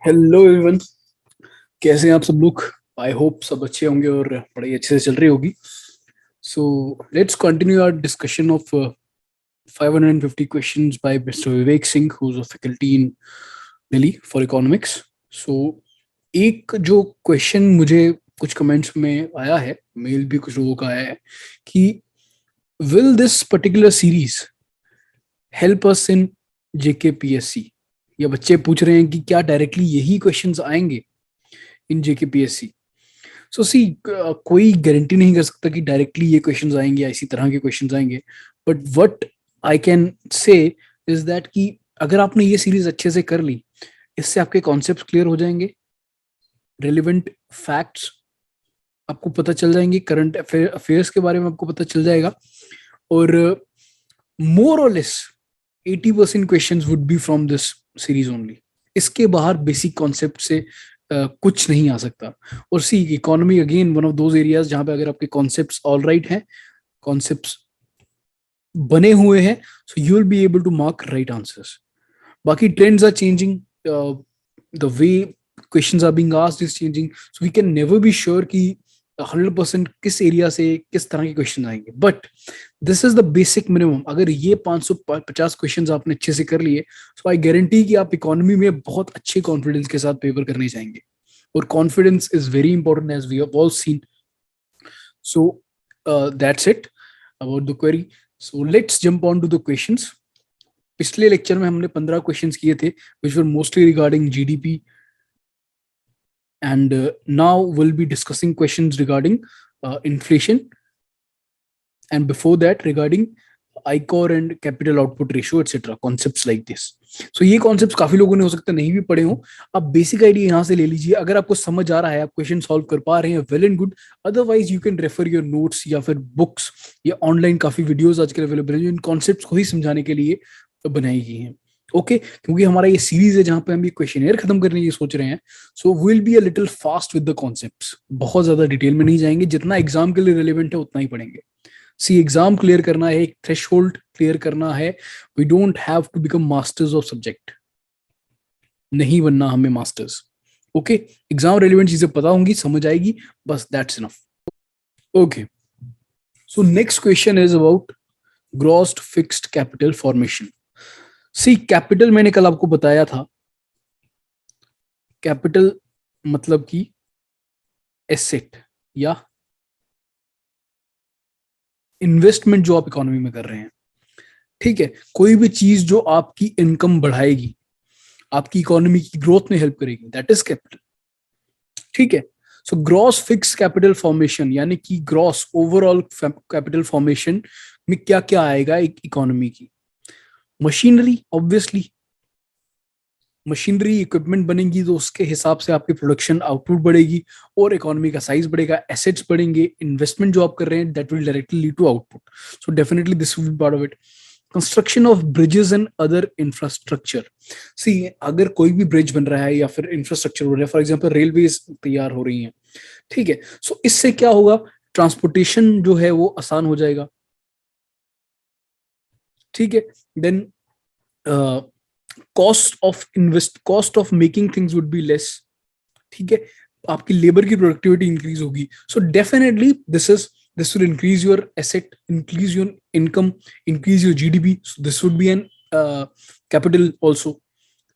Hello everyone. कैसे हैं आप सब लोग? आई होप सब अच्छे होंगे और पढ़ाई अच्छे से चल रही होगी। So let's continue our discussion of 550 questions by mister Vivek Singh who is a faculty in Delhi for economics. So एक जो क्वेश्चन मुझे कुछ कमेंट्स में आया है, मेल भी कुछ लोगों का आया है कि will this particular series help us in JKPSC, या बच्चे पूछ रहे हैं कि क्या डायरेक्टली यही क्वेश्चंस आएंगे इन जेकेपीएससी। सो सी, कोई गारंटी नहीं कर सकता कि डायरेक्टली ये क्वेश्चंस आएंगे या इसी तरह के क्वेश्चंस आएंगे, but what I can say is that कि अगर आपने ये सीरीज अच्छे से कर ली, इससे आपके कॉन्सेप्ट क्लियर हो जाएंगे, रेलिवेंट फैक्ट्स आपको पता चल जाएंगे, करंट अफेयर्स के बारे में आपको पता चल जाएगा, और मोर और less 80% questions would B from this series only. इसके बाहर बेसिक कॉन्सेप्ट से कुछ नहीं आ सकता। और see, economy again one of those areas जहां पे अगर आपके कॉन्सेप्ट्स ऑल राइट हैं, कॉन्सेप्ट्स बने हुए हैं, so you will be able to mark right answers. बाकी trends are changing, the way questions are being asked is changing, so we can never be sure कि 100% किस एरिया से किस तरह के क्वेश्चन आएंगे, but this is the basic minimum. अगर ये 550 क्वेश्चंस आपने अच्छे से कर लिए, सो आई गारंटी कि आप इकोनॉमी में बहुत अच्छे कॉन्फिडेंस के साथ पेपर करने जाएंगे, और confidence is very important as we have all seen. So that's it about the query. So let's jump on to the questions. पिछले लेक्चर में हमने 15 क्वेश्चंस किए थे which were mostly regarding GDP, and now we'll be discussing questions regarding inflation, and before that regarding ICOR and capital output ratio etc, concepts like this. So ये concepts काफी लोगों ने हो सकता है नहीं भी पढ़े हो। आप बेसिक आइडिया यहाँ से ले लीजिए, अगर आपको समझ आ रहा है, आप क्वेश्चन सॉल्व कर पा रहे हैं, well and good, otherwise you can refer your notes या फिर बुक्स या ऑनलाइन काफी वीडियोस आजकल अवेलेबल है जो इन कॉन्सेप्ट्स को ही समझाने के लिए बनाई गई हैं। ओके, क्योंकि हमारा ये सीरीज है जहां पे हम ये क्वेश्चन खत्म करने की सोच रहे हैं, so will be a little fast with the concepts. बहुत ज्यादा डिटेल में नहीं जाएंगे, जितना एग्जाम के लिए रिलेवेंट है उतना ही पढ़ेंगे। सी, एग्जाम क्लियर करना है, एक थ्रेशोल्ड क्लियर करना है। We don't have to become masters of subject, नहीं बनना हमें मास्टर्स। ओके, एग्जाम रिलेवेंट चीजें पता होंगी, समझ आएगी, बस that's enough. Okay, so next question is about gross fixed capital formation. C, capital मैंने कल आपको बताया था, कैपिटल मतलब कि एसेट या इन्वेस्टमेंट जो आप इकोनॉमी में कर रहे हैं। ठीक है, कोई भी चीज जो आपकी इनकम बढ़ाएगी, आपकी इकोनॉमी की ग्रोथ में हेल्प करेगी, दैट इज कैपिटल। ठीक है, so gross fix capital formation यानी कि ग्रॉस ओवरऑल कैपिटल फॉर्मेशन में क्या क्या आएगा एक इकोनॉमी की? मशीनरी, ऑब्वियसली मशीनरी इक्विपमेंट बनेंगी तो उसके हिसाब से आपकी प्रोडक्शन आउटपुट बढ़ेगी और इकोनॉमी का साइज बढ़ेगा, एसेट्स बढ़ेंगे, इन्वेस्टमेंट जो आप कर रहे हैं that will directly lead to output, so definitely this will be part of it. Construction of bridges and other infrastructure. See, अगर कोई भी ब्रिज बन रहा है या फिर इंफ्रास्ट्रक्चर हो रहा है, फॉर एग्जाम्पल रेलवेज तैयार हो रही हैं, ठीक है, सो इससे क्या होगा, ट्रांसपोर्टेशन जो है वो आसान हो जाएगा। ठीक है, then cost of making things would be less. ठीक है, आपकी लेबर की प्रोडक्टिविटी इंक्रीज होगी, so definitely this will increase your asset, increase your income, increase your GDP, so this would be an capital also.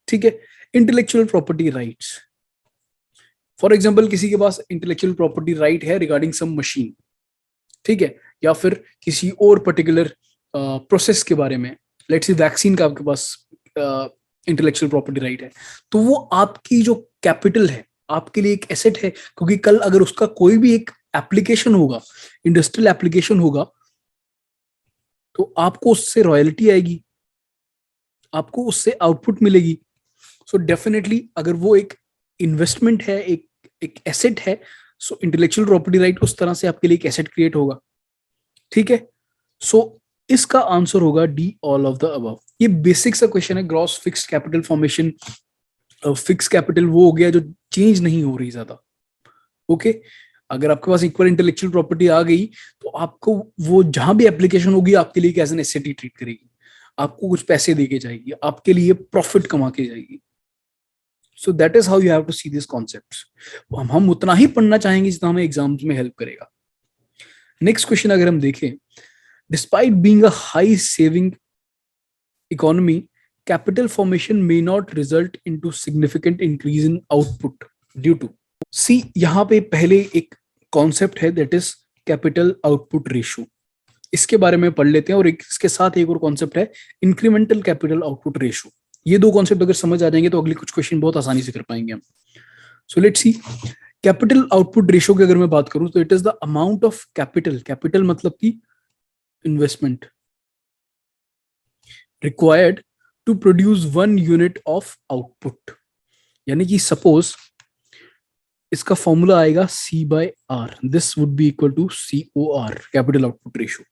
ठीक है, intellectual property rights, for example किसी के पास intellectual property right है regarding some machine, ठीक है, या फिर किसी और पर्टिकुलर प्रोसेस के बारे में, लेट्स से वैक्सीन का आपके पास इंटेलेक्चुअल प्रॉपर्टी राइट है, तो वो आपकी जो कैपिटल है, आपके लिए एक एसेट है, क्योंकि कल अगर उसका कोई भी एक एप्लीकेशन होगा, इंडस्ट्रियल एप्लीकेशन होगा, तो आपको उससे रॉयल्टी आएगी, आपको उससे आउटपुट मिलेगी। सो डेफिनेटली अगर वो एक इन्वेस्टमेंट है, एक एसेट है, सो इंटेलेक्चुअल प्रॉपर्टी राइट उस तरह से आपके लिए एक एसेट क्रिएट होगा। ठीक है, सो इसका आंसर होगा D, all of the above. ये बेसिक सा क्वेश्चन है, gross fixed capital formation. Fix capital वो हो गया जो चेंज नहीं हो रही ज्यादा। ओके, अगर आपके पास इक्वल इंटेलेक्चुअल प्रॉपर्टी आ गई तो आपको वो जहां भी एप्लीकेशन होगी आपके लिए एज एन एसेट ही ट्रीट करेगी, आपको कुछ पैसे दे के जाएगी, आपके लिए प्रॉफिट कमा के जाएगी। So that is how you have to see this concepts. हम उतना ही पढ़ना चाहेंगे जितना हमें एग्जाम्स में हेल्प करेगा. नेक्स्ट क्वेश्चन अगर हम देखें, despite being a high saving economy, capital formation may not result into significant increase in output due to. सी यहाँ पे पहले एक कॉन्सेप्ट है that is capital output ratio. इसके बारे में पढ़ लेते हैं. और इसके साथ एक और कॉन्सेप्ट है इंक्रीमेंटल कैपिटल आउटपुट रेशियो. ये दो कॉन्सेप्ट अगर समझ आ जाएंगे तो अगले कुछ क्वेश्चन बहुत आसानी से कर पाएंगे हम. So let's see, capital output ratio की अगर मैं बात करूं तो it is the amount of capital, capital मतलब कि investment, required to produce 1 unit of output. यानी कि सपोज इसका फॉर्मूला आएगा C/R. This would be equal to COR, capital output ratio.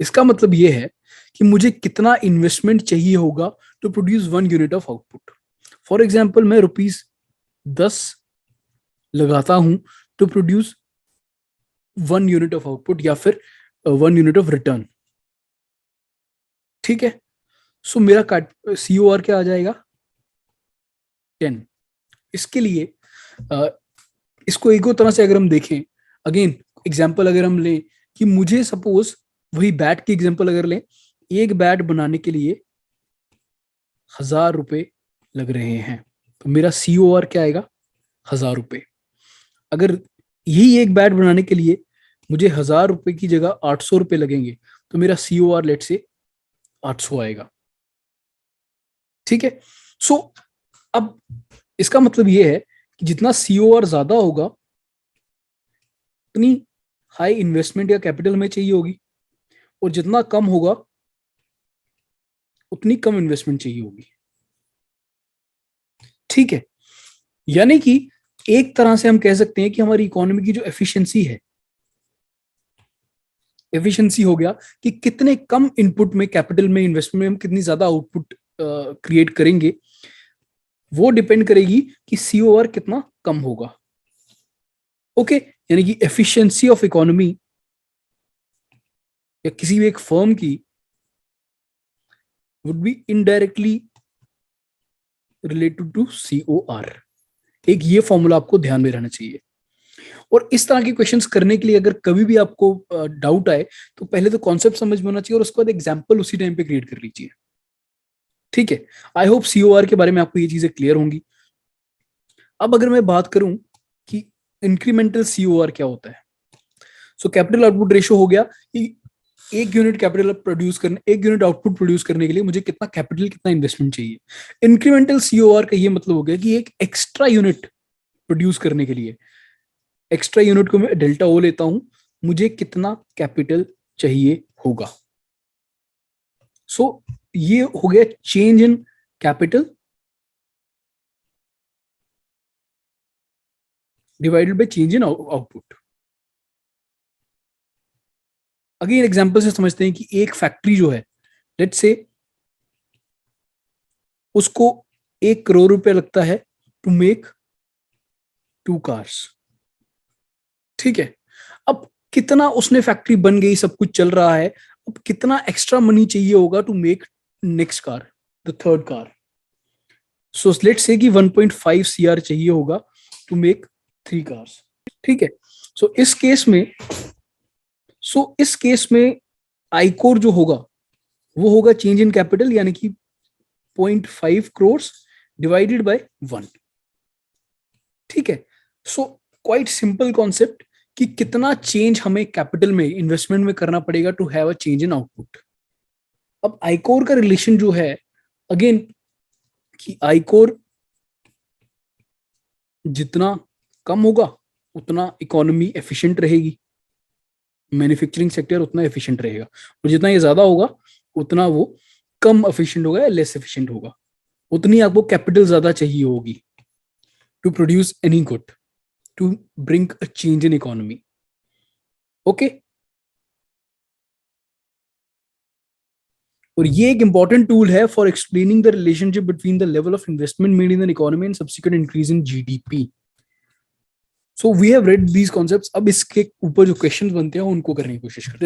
इसका मतलब ये है कि मुझे कितना इन्वेस्टमेंट चाहिए होगा to produce 1 unit of output. For example मैं ₹10 लगाता हूं to produce 1 unit of output या फिर 1 यूनिट ऑफ रिटर्न. ठीक है. सो मेरा COR क्या आ जाएगा? 10. इसके लिए इसको एक और तरह से अगर हम देखें, अगेन एग्जांपल अगर हम लें कि मुझे सपोज वही बैट की एग्जांपल अगर लें, एक बैट बनाने के लिए 1000 रुपए लग रहे हैं, तो मेरा COR क्या आएगा? 1000 रुपए. अगर यही एक बैट बनाने के लिए मुझे 1000 रुपए की जगह 800 रुपए लगेंगे तो मेरा COR लेट से 800 आएगा. ठीक है. सो अब इसका मतलब ये है कि जितना COR ज्यादा होगा उतनी हाई इन्वेस्टमेंट या कैपिटल में चाहिए होगी, और जितना कम होगा उतनी कम इन्वेस्टमेंट चाहिए होगी. ठीक है. यानी कि एक तरह से हम कह सकते हैं कि हमारी इकोनॉमी की जो एफिशिएंसी है, एफिशिएंसी हो गया कि कितने कम इनपुट में, कैपिटल में, इन्वेस्टमेंट में हम कितनी ज्यादा आउटपुट क्रिएट करेंगे, वो डिपेंड करेगी कि COR कितना कम होगा. ओके. यानी कि एफिशिएंसी ऑफ इकोनॉमी या किसी भी एक फर्म की would be indirectly related to COR. एक ये फॉर्मूला आपको ध्यान में रहना चाहिए. और इस तरह के क्वेश्चंस करने के लिए अगर कभी भी आपको डाउट आए तो पहले तो कॉन्सेप्ट समझ में होना चाहिए और उसके बाद एग्जाम्पल उसी टाइम पे क्रिएट कर लीजिए. ठीक है. आई होप COR के बारे में आपको ये चीजें क्लियर होंगी. अब अगर मैं बात करूं कि इंक्रीमेंटल COR क्या होता है, सो कैपिटल आउटपुट रेशियो हो गया कि एक यूनिट कैपिटल प्रोड्यूस करने, एक यूनिट आउटपुट प्रोड्यूस करने के लिए मुझे कितना कैपिटल, कितना इन्वेस्टमेंट चाहिए. इंक्रीमेंटल COR का ये मतलब हो गया कि एक एक्स्ट्रा यूनिट प्रोड्यूस करने के लिए, एक्स्ट्रा यूनिट को मैं डेल्टा O लेता हूं, मुझे कितना कैपिटल चाहिए होगा. सो ये हो गया change in capital divided by change in output. Again example से समझते हैं कि एक फैक्ट्री जो है, लेट्स से उसको 1 करोड़ रुपए लगता है टू मेक 2 कार्स. ठीक है. अब कितना उसने फैक्ट्री बन गई, सब कुछ चल रहा है, अब कितना एक्स्ट्रा मनी चाहिए होगा to make next car, the third car. So let's say कि 1.5 CR चाहिए होगा टू मेक 3 कार्स. ठीक है. सो इस केस में आईकोर जो होगा वो होगा चेंज इन कैपिटल, यानी कि 0.5 करोड़ डिवाइडेड बाय 1. ठीक है. सो क्वाइट सिंपल कॉन्सेप्ट कि कितना चेंज हमें कैपिटल में, इन्वेस्टमेंट में करना पड़ेगा to have a change in output. अब आईकोर का रिलेशन जो है, अगेन कि आईकोर जितना कम होगा उतना इकोनॉमी एफिशिएंट रहेगी, मैन्युफैक्चरिंग सेक्टर उतना एफिशिएंट रहेगा, और जितना ये ज्यादा होगा उतना वो कम एफिशिएंट होगा या लेस एफिशिएंट होगा. उतनी आपको कैपिटल ज्यादा चाहिए होगी to produce any good, to bring a change in economy. Okay. और ये एक इंपॉर्टेंट टूल है for explaining the relationship between the level of investment made in an economy and subsequent increase in GDP. So we have read these concepts. अब इसके ऊपर जो questions बनते हैं उनको करने की कोशिश करते हैं.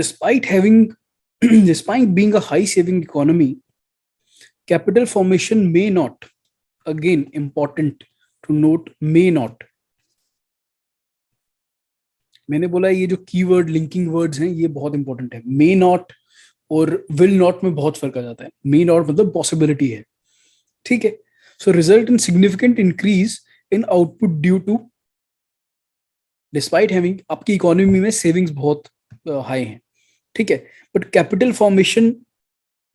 Despite being a high saving economy, capital formation may not again important to note may not. मैंने बोला ये जो कीवर्ड लिंकिंग वर्ड्स हैं ये बहुत इंपॉर्टेंट है. मे नॉट और विल नॉट में बहुत फर्क आ जाता है. मे नॉट मतलब पॉसिबिलिटी है. ठीक है. So result in significant increase in output due to despite having. आपकी इकोनॉमी में सेविंग्स बहुत हाई हैं. ठीक है. बट कैपिटल फॉर्मेशन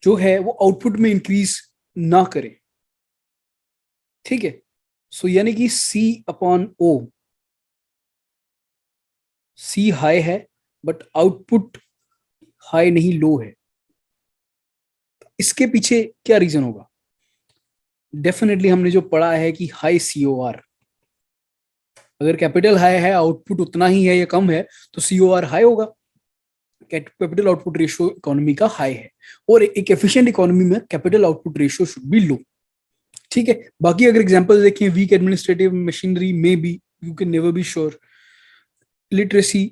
जो है वो आउटपुट में इंक्रीज ना करे. ठीक है. सो यानी कि सी अपॉन ओ, सी हाई है बट आउटपुट हाई नहीं लो है. इसके पीछे क्या रीजन होगा? डेफिनेटली हमने जो पढ़ा है कि हाई सीओआर. अगर कैपिटल हाई है आउटपुट उतना ही है या कम है तो सीओआर हाई होगा. कैपिटल आउटपुट रेशियो इकोनॉमी का हाई है और एक एफिशिएंट इकोनॉमी में capital output ratio should be low. ठीक है. बाकी अगर एग्जांपल देखें, weak administrative machinery may be, you can never be sure. Literacy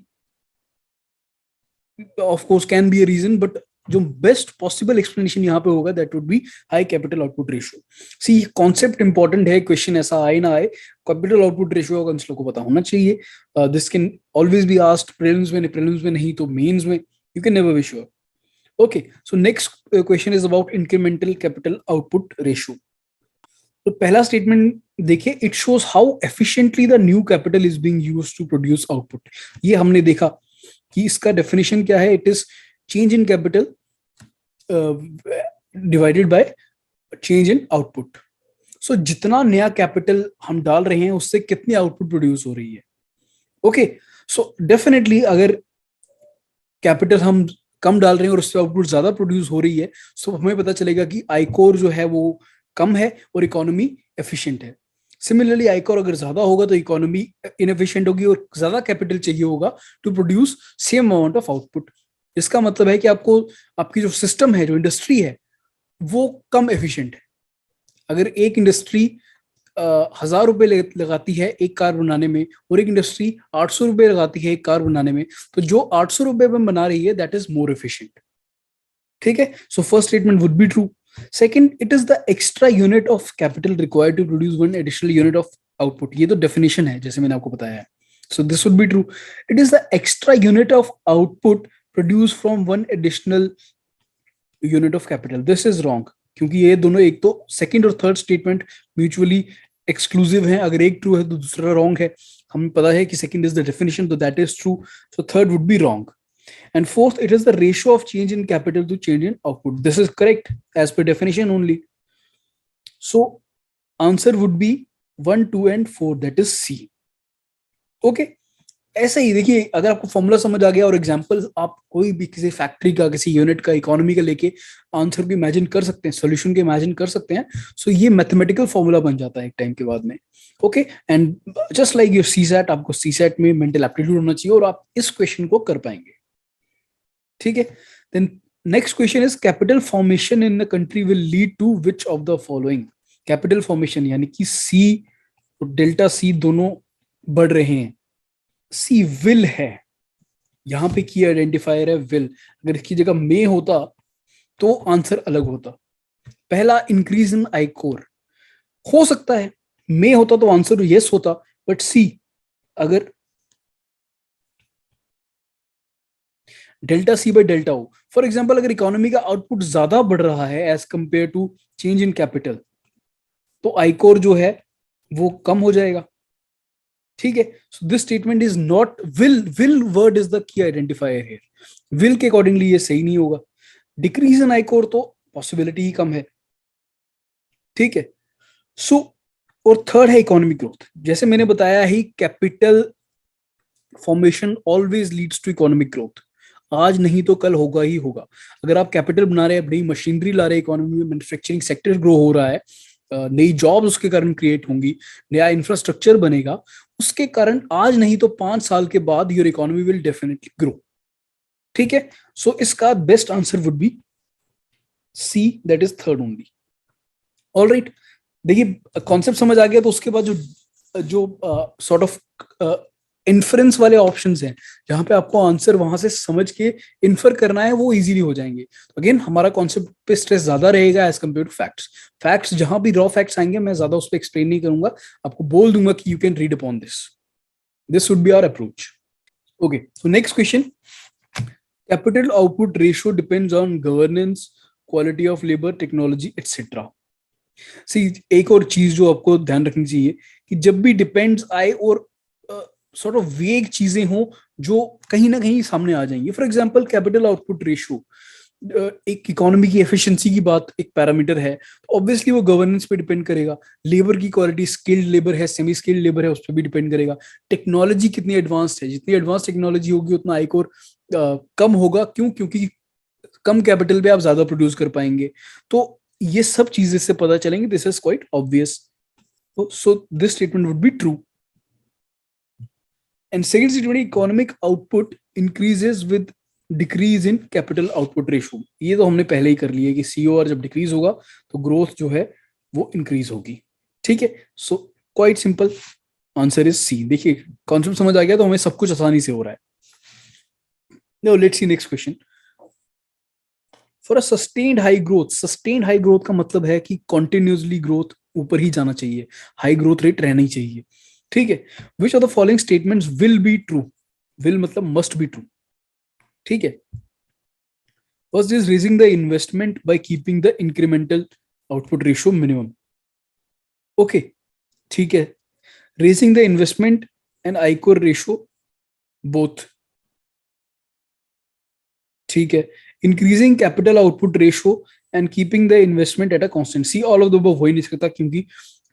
of course can be a reason, but जो बेस्ट पॉसिबल एक्सप्लेनेशन यहाँ पे होगा that would be high capital output ratio. C concept important है, question ऐसा आए ना आए, capital output ratio का कंसलर को पता होना चाहिए. This can always be asked prelims में नहीं तो मेंस में. You can never be sure. Okay. So next question is about incremental capital output ratio. तो पहला स्टेटमेंट देखिए, it shows how efficiently the new capital is being used to produce output. ये हमने देखा कि इसका डेफिनेशन क्या है. It is change in capital divided by change in output. So जितना नया कैपिटल हम डाल रहे हैं उससे कितनी आउटपुट प्रोड्यूस हो रही है. ओके. सो डेफिनेटली अगर कैपिटल हम कम डाल रहे हैं और उससे आउटपुट ज्यादा प्रोड्यूस हो रही है, सो हमें पता चलेगा कि आईकोर जो है वो कम है और इकोनॉमी एफिशिएंट है. सिमिलरली आईकोर अगर ज्यादा होगा तो इकोनॉमी इनएफिशिएंट होगी और ज्यादा कैपिटल चाहिए होगा to produce same amount of output. इसका मतलब है कि आपको आपकी जो सिस्टम है, जो इंडस्ट्री है, वो कम एफिशिएंट है. अगर एक इंडस्ट्री 1,000 रुपए लगाती है एक कार बनाने में और एक इंडस्ट्री 800 रुपए लगाती है एक कार बनाने में, तो जो 800 रुपए में बना रही है दैट इज मोर एफिशिएंट. ठीक है. So first statement would be true. Second, it is the extra unit of capital required to produce one additional unit of output. ये तो definition है जैसे मैंने आपको बताया है. So this would be true. It is the extra unit of output produced from one additional unit of capital. This is wrong. क्योंकि ये दोनों, एक तो second और third statement mutually exclusive हैं. अगर एक true है तो दूसरा wrong है. हमें पता है कि second is the definition, so that is true. So third would be wrong. And fourth, it is the ratio of change in capital to change in output. This is correct as per definition only. So answer would be 1, 2 and 4, that is C. Okay. ऐसा ही देखिए, अगर आपको formula समझ आ गया और example आप कोई भी किसी फैक्ट्री का, किसी यूनिट का, इकोनॉमी का लेके आंसर को इमेजिन कर सकते हैं, सॉल्यूशन के इमेजिन कर सकते हैं. सो ये मैथमेटिकल फॉर्मूला बन जाता है एक टाइम के बाद में. Okay. And just like your CSAT, आपको सीसैट में मेंटल एप्टीट्यूड होना चाहिए और आप इस क्वेश्चन को कर पाएंगे. ठीक है. Then next question is capital formation in the country will lead to which of the following. Capital formation यानी कि सी और डेल्टा सी दोनों बढ़ रहे हैं. सी विल है, यहां पे की आइडेंटिफायर है विल. अगर इसकी जगह मे होता तो आंसर अलग होता. पहला इंक्रीज इन आई कोर हो सकता है, मे होता तो आंसर यस होता, बट सी अगर delta C by delta O, for example अगर इकोनॉमी का आउटपुट ज्यादा बढ़ रहा है as compare to change in capital, तो आईकोर जो है वो कम हो जाएगा. ठीक है. So this statement is not will word is the key identifier here. Will के अकॉर्डिंगली ये सही नहीं होगा. डिक्रीज इन आईकोर तो पॉसिबिलिटी ही कम है. ठीक है. सो और थर्ड है इकोनॉमिक ग्रोथ. जैसे मैंने बताया ही, capital formation always leads to economic growth. आज नहीं तो कल होगा ही होगा. अगर आप कैपिटल बना रहे हैं, नई मशीनरी ला रहे हैं, इकोनॉमी में मैन्युफैक्चरिंग सेक्टर ग्रो हो रहा है, नई जॉब्स उसके कारण क्रिएट होंगी, नया इंफ्रास्ट्रक्चर बनेगा, उसके कारण आज नहीं तो 5 साल के बाद your economy will definitely grow. ठीक है. सो इसका best answer would be C, that is third only. All right. देखिए कॉन्सेप्ट समझ आ गया तो उसके बाद जो सॉर्ट ऑफ इन्फ्रेंस वाले ऑप्शंस हैं जहां पे आपको आंसर वहां से समझ के इन्फर करना है, वो इजीली हो जाएंगे। तो अगेन हमारा कॉन्सेप्ट पे स्ट्रेस ज्यादा रहेगा as compare to facts. Facts जहां भी रॉ फैक्ट्स आएंगे मैं ज्यादा उस पर एक्सप्लेन नहीं करूंगा, आपको बोल दूंगा कि you can read upon this. This would be our approach. Okay, so next question. Capital output ratio depends on governance, quality of labour, technology etcetera. See, एक और चीज जो आपको ध्यान रखनी चाहिए कि जब भी डिपेंड्स आए और सॉर्ट ऑफ वेग चीजें हो जो कहीं ना कहीं सामने आ जाएंगी। For example capital output ratio, एक इकोनॉमी की एफिशिएंसी की बात एक पैरामीटर है, तो ऑब्वियसली वो गवर्नेंस पे डिपेंड करेगा। लेबर की क्वालिटी, स्किल्ड लेबर है, सेमी स्किल्ड लेबर है, उस पर भी डिपेंड करेगा। टेक्नोलॉजी कितनी एडवांस्ड है, जितनी एडवांस टेक्नोलॉजी होगी उतना एक और कम होगा। क्यों? क्योंकि कम कैपिटल पे आप ज्यादा प्रोड्यूस कर पाएंगे। तो ये सब चीजें से पता चलेंगे। This is quite obvious, so this statement would be true. And second statement, economic output increases with decrease in capital output ratio. ये तो हमने पहले ही कर लिया कि सीओआर जब डिक्रीज होगा तो ग्रोथ जो है वो इंक्रीज होगी। ठीक है, so quite simple, answer is C. देखिए कॉन्सेप्ट समझ आ गया तो हमें सब कुछ आसानी से हो रहा है। Now let's see next question. For a sustained high growth, sustained high growth का मतलब है कि कॉन्टिन्यूसली ग्रोथ ऊपर ही जाना चाहिए, हाई ग्रोथ रेट रहना ही चाहिए। ठीक है, which of the following statements will be true? Will मतलब मस्ट बी ट्रू। ठीक है, first is raising the investment by keeping the incremental output ratio minimum. Okay, ठीक है, raising the investment and ICOR ratio both. ठीक है, increasing capital output ratio and keeping the investment at a constant. C, all of the above हो ही नहीं सकता क्योंकि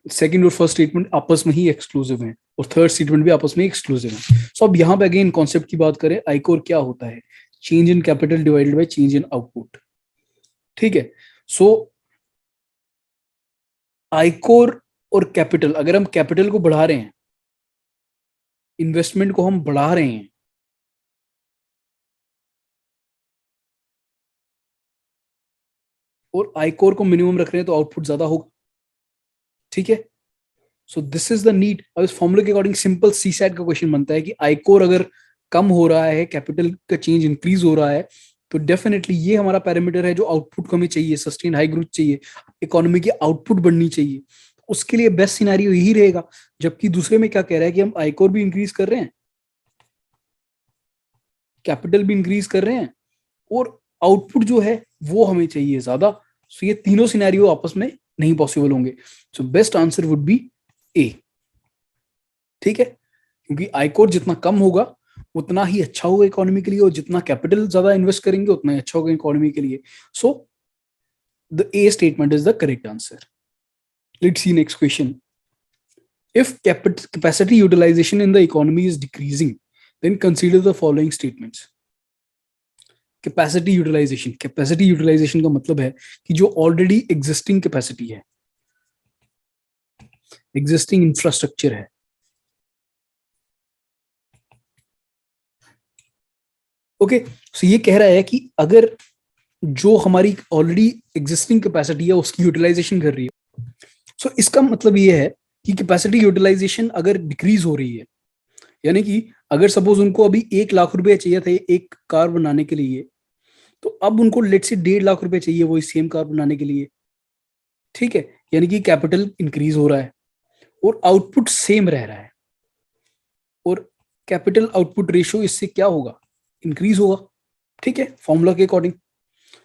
second और फर्स्ट स्टेटमेंट आपस में ही एक्सक्लूसिव हैं और थर्ड स्टेटमेंट भी आपस में एक्सक्लूसिव है। सो अब यहाँ पे अगेन कॉन्सेप्ट की बात करें, आईकोर क्या होता है? Change in capital divided by change in output. ठीक है, सो आईकोर और कैपिटल, अगर हम कैपिटल को बढ़ा रहे हैं, इन्वेस्टमेंट को हम बढ़ा रहे हैं, और आईकोर को मिनिमम रख रहे हैं तो आउटपुट ज्यादा होगा। ठीक है, so this is the need. अब इस फॉर्मूले के अकॉर्डिंग सिंपल सी सेट का क्वेश्चन बनता है कि आईकोर अगर कम हो रहा है, कैपिटल का चेंज इंक्रीज हो रहा है, तो डेफिनेटली ये हमारा पैरामीटर है जो आउटपुट को हमें चाहिए, सस्टेन हाई ग्रोथ चाहिए, इकोनॉमी की आउटपुट बढ़नी चाहिए। उसके लिए बेस्ट सिनेरियो यही रहेगा। जबकि दूसरे में क्या कह रहा है कि हम आईकोर भी इंक्रीज कर रहे हैं, कैपिटल भी इंक्रीज कर रहे हैं, और आउटपुट जो है वो हमें चाहिए ज्यादा। सो ये तीनों सिनेरियो आपस में नहीं पॉसिबल होंगे। So best answer would be A. ठीक है, क्योंकि आईकोर जितना कम होगा उतना ही अच्छा होगा इकोनॉमी के लिए, और जितना कैपिटल ज्यादा इन्वेस्ट करेंगे उतना ही अच्छा होगा इकोनॉमी के लिए। So the A statement is the correct answer. Let's see next question. If capacity utilization in the economy is decreasing, then consider the following statements. Capacity utilization का मतलब है कि जो ऑलरेडी एग्जिस्टिंग कैपेसिटी है, existing infrastructure है। Okay, so ये कह रहा है कि अगर जो हमारी ऑलरेडी एग्जिस्टिंग कैपेसिटी है उसकी यूटिलाइजेशन कर रही है, सो इसका मतलब ये है कि कैपेसिटी यूटिलाइजेशन अगर डिक्रीज हो रही है, यानी कि अगर सपोज उनको अभी 1 लाख रुपए चाहिए थे एक कार बनाने के लिए, तो अब उनको लेट से 1.5 लाख रुपए चाहिए वही सेम कार बनाने के लिए। ठीक है, यानी कि कैपिटल इंक्रीज हो रहा है और आउटपुट सेम रह रहा है, और कैपिटल आउटपुट रेशियो इससे क्या होगा? इंक्रीज होगा। ठीक है, फॉर्मूला के अकॉर्डिंग।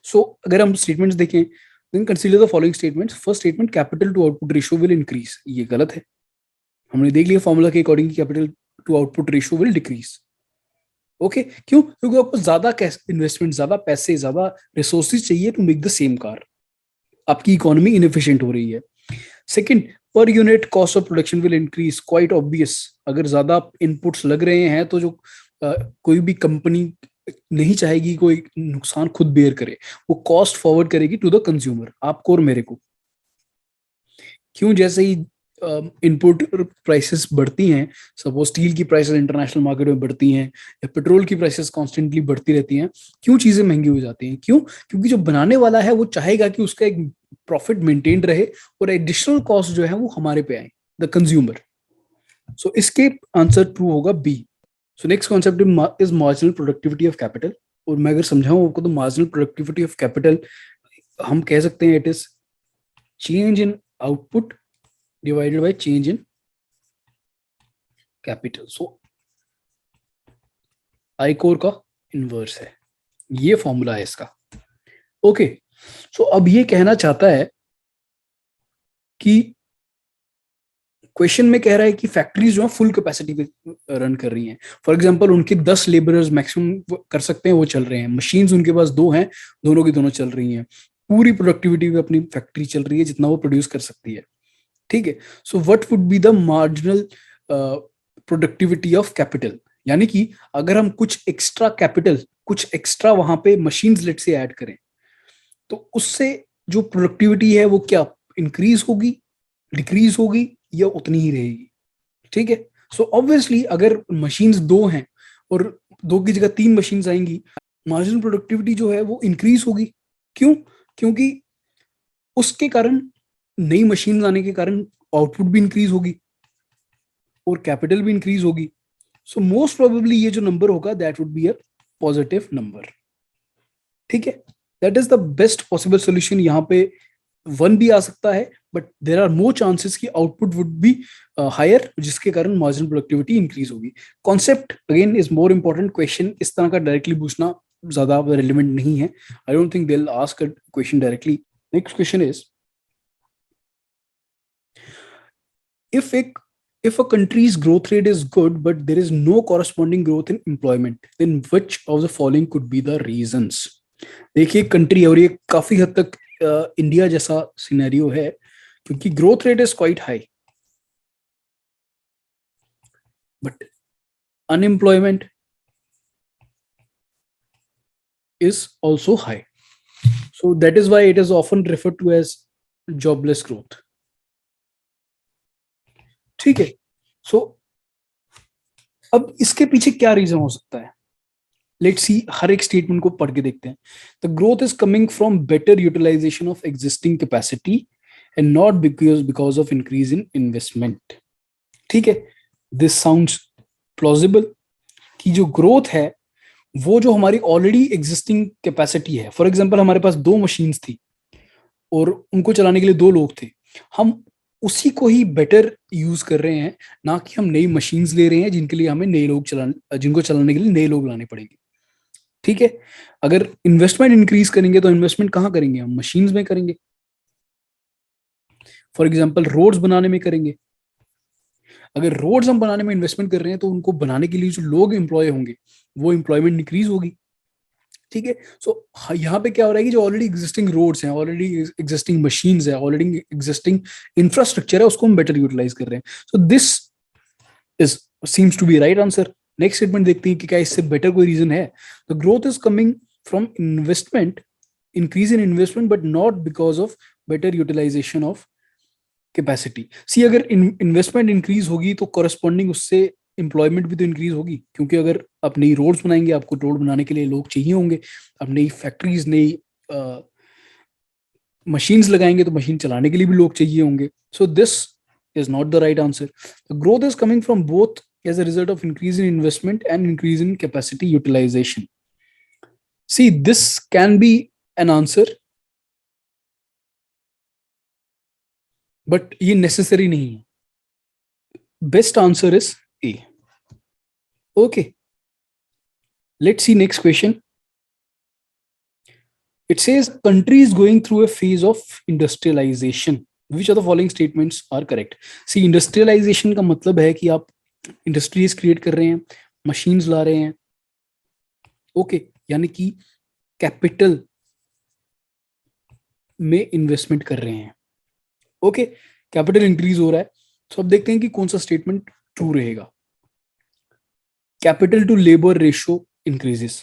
सो अगर हम स्टेटमेंट्स देखें, then consider the following statements. First statement, capital to output ratio will increase, ये गलत है। हमने देख लिया फॉर्मूला के according capital to output ratio will decrease. Okay, क्यों? क्योंकि आपको ज्यादा इन्वेस्टमेंट, ज्यादा पैसे, ज्यादा रिसोर्सेज चाहिए to make the same car. आपकी इकोनॉमी इनएफिशिएंट हो रही है। Second, per unit cost of production will increase, quite obvious. अगर ज्यादा इनपुट्स लग रहे हैं तो जो कोई भी कंपनी नहीं चाहेगी कोई नुकसान खुद बेयर करे, वो कॉस्ट फॉरवर्ड करेगी टू द कंज्यूमर, आपको और मेरे को। क्यों? जैसे ही इनपुट प्राइसेस बढ़ती हैं, सपोज स्टील की प्राइसेस इंटरनेशनल मार्केट में बढ़ती हैं या पेट्रोल की प्राइसेस कॉन्स्टेंटली बढ़ती रहती हैं, क्यों चीजें महंगी हो जाती हैं? क्यों? क्योंकि जो बनाने वाला है वो चाहेगा कि उसका एक प्रॉफिट मेंटेन रहे और एडिशनल कॉस्ट जो है वो हमारे पे आए, द कंज्यूमर। सो इसके आंसर ट्रू होगा B. So next concept is marginal productivity of capital, और मैं अगर समझाऊं आपको तो मार्जिनल प्रोडक्टिविटी ऑफ कैपिटल हम कह सकते हैं it is change in output divided by change in capital. So I core का इनवर्स है, ये फॉर्मूला है इसका। ओके, सो अब ये कहना चाहता है कि क्वेश्चन में कह रहा है कि फैक्ट्रीज जो है फुल कैपेसिटी पे रन कर रही हैं। फॉर एग्जांपल उनके 10 लेबरर्स मैक्सिमम कर सकते हैं, वो चल रहे हैं। मशीन्स उनके पास 2 हैं, दोनों की दोनों चल रही हैं। पूरी प्रोडक्टिविटी पे अपनी फैक्ट्री चल रही है जितना वो प्रोड्यूस कर सकती है। ठीक है, so what would be the marginal productivity of capital, यानी कि अगर हम कुछ एक्स्ट्रा कैपिटल, कुछ एक्स्ट्रा वहां पे मशीन्स लेट से ऐड करें, तो उससे जो प्रोडक्टिविटी है वो क्या इंक्रीज होगी, डिक्रीज होगी, या उतनी ही रहेगी। ठीक है, सो ऑब्वियसली अगर मशीन्स 2 हैं और 2 की जगह 3 मशीन्स आएंगी, मार्जिनल प्रोडक्टिविटी जो है वो इंक्रीज होगी। क्यों? क्योंकि उसके कारण, नई मशीन्स आने के कारण आउटपुट भी इंक्रीज होगी और कैपिटल भी इंक्रीज होगी। सो मोस्ट प्रोबेबली ये जो नंबर होगा that would be a positive number. ठीक है, that is the best possible solution. यहाँ पे 1 भी आ सकता है, but there are more chances कि आउटपुट वुड बी हायर, जिसके कारण मार्जिनल प्रोडक्टिविटी इंक्रीज होगी। Concept again is more important. Question इस तरह का डायरेक्टली पूछना ज्यादा रेलिवेंट नहीं है। I don't think they will ask a question directly. Next question is, if a country's growth rate is good but there is no corresponding growth in employment, then which of the following could be the reasons? देखिए country है और ये काफी हद तक India जैसा scenario है, क्योंकि growth rate is quite high but unemployment is also high. So that is why it is often referred to as jobless growth. ठीक है, सो अब इसके पीछे क्या रीजन हो सकता है? लेट्स सी, हर एक स्टेटमेंट को पढ़ के देखते हैं। The growth is coming from better utilisation of existing capacity and not because of increase in investment. ठीक है, दिस साउंड्स प्लॉजिबल कि जो ग्रोथ है वो जो हमारी ऑलरेडी एग्जिस्टिंग कैपेसिटी है। फॉर एग्जांपल हमारे पास 2 मशीन्स थी और उनको चलाने के लिए 2 लोग थे, हम उसी को ही बेटर यूज कर रहे हैं, ना कि हम नई मशीन्स ले रहे हैं जिनके लिए हमें नए लोग जिनको चलाने के लिए नए लोग लाने पड़ेंगे। ठीक है, अगर इन्वेस्टमेंट इंक्रीज करेंगे तो इन्वेस्टमेंट कहाँ करेंगे? हम मशीन्स में करेंगे। फॉर एग्जाम्पल रोड्स बनाने में करेंगे। अगर रोड्स हम बनाने में इन्वेस्टमेंट कर रहे हैं तो उनको बनाने के लिए जो लोग एम्प्लॉय होंगे वो एम्प्लॉयमेंट इंक्रीज होगी। ठीक है, सो यहाँ पे क्या हो रहा है कि जो ऑलरेडी एग्जिस्टिंग रोड्स हैं, ऑलरेडी एग्जिस्टिंग मशीन्स है, ऑलरेडी एग्जिस्टिंग इंफ्रास्ट्रक्चर है, उसको हम बेटर यूटिलाइज कर रहे हैं। So this is seems to be right answer. Next statement देखते हैं कि क्या इससे बेटर कोई रीजन है? The growth is coming from investment, increase in investment but not because of better utilisation of capacity. See, अगर इन्वेस्टमेंट इंक्रीज होगी तो कॉरेस्पॉन्डिंग उससे एम्प्लॉयमेंट भी तो इंक्रीज होगी, क्योंकि अगर आप नई रोड्स बनाएंगे, आपको रोड बनाने के लिए लोग चाहिए होंगे। आप नई फैक्ट्रीज, नई मशीन्स लगाएंगे तो मशीन चलाने के लिए भी लोग चाहिए होंगे। सो this is not the right answer. The growth is coming from both as a result of increase in investment and increase in capacity utilization. See, this can be an answer, but ये necessary नहीं है. Best answer is A. Okay. Let's see next question. It says country is going through a phase of industrialization. Which of the following statements are correct? See, industrialization का मतलब है कि आप industries create कर रहे हैं, मशीन्स ला रहे हैं। ओके, यानी कि कैपिटल में इन्वेस्टमेंट कर रहे हैं। ओके, कैपिटल इंक्रीज हो रहा है। तो अब देखते हैं कि कौन सा स्टेटमेंट ट्रू रहेगा। Capital to labour ratio increases.